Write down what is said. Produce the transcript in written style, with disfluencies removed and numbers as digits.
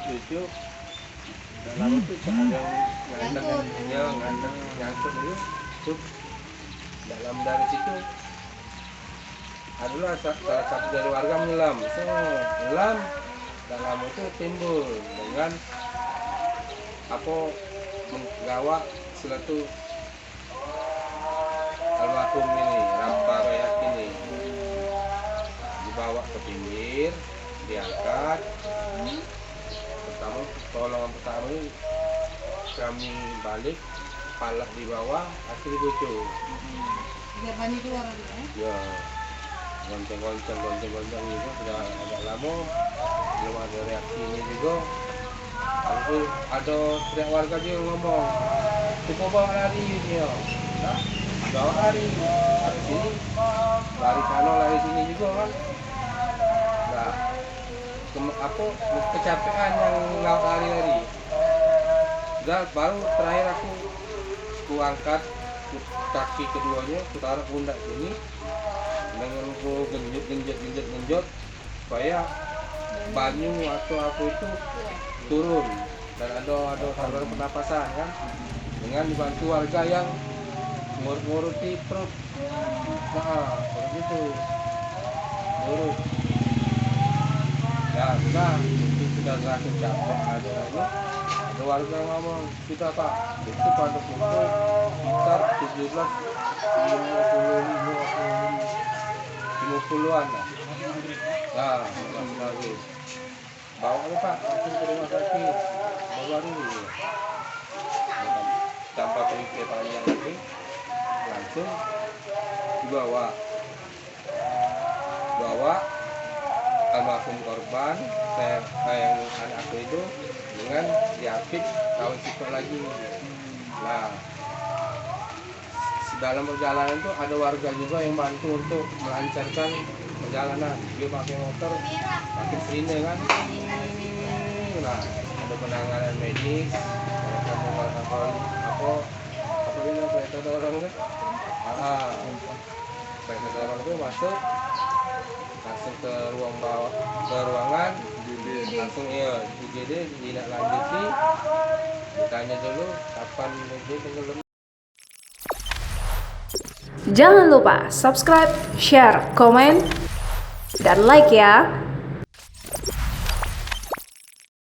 Lucu dalam itu ada yang ngandeng nyangkut itu cuk dalam dari situ adalah salah satu dari warga menyelam dalam itu timbul dengan apa menggawa suatu almarhum ini Rampa Royak ini dibawa ke pinggir diangkat. Pertolongan pertama ini kami balik kepala di bawah asli bocor. Ya gonceng-gonceng juga sudah agak lama belum ada reaksi ini juga. Lalu ada teriak warga juga ngomong coba bawa lari dia, bawa lari dari sini lari sana lari sini juga kan. Nah apa kecapean yang lari udah baru terakhir aku angkat kaki keduanya ku taruh pundak sini dengan ku genjot supaya banyu atau aku itu turun dan ada saluran pernapasan kan dengan dibantu warga yang nguruti perut. Nah begitu urut ya sudah terakhir capek ada warga ngomong kita pak itu pada pukul sekitar 17.50-an lah. Nah lagi bawa aja pak langsung ke rumah sakit baru tanpa pikir panjang lagi langsung dibawa almarhum korban saya yang anak aku itu dengan diapit tahun situ lagi. Nah dalam perjalanan itu ada warga juga yang bantu untuk melancarkan perjalanan. Dia pakai motor pakai sirine kan. Nah ada penanganan medis apa ini kereta orang itu kereta orang itu masuk langsung ke ruangan langsung UGD ditindaklanjuti ditanya dulu kapan dia tenggelam. Jangan lupa subscribe, share, komen, dan like ya.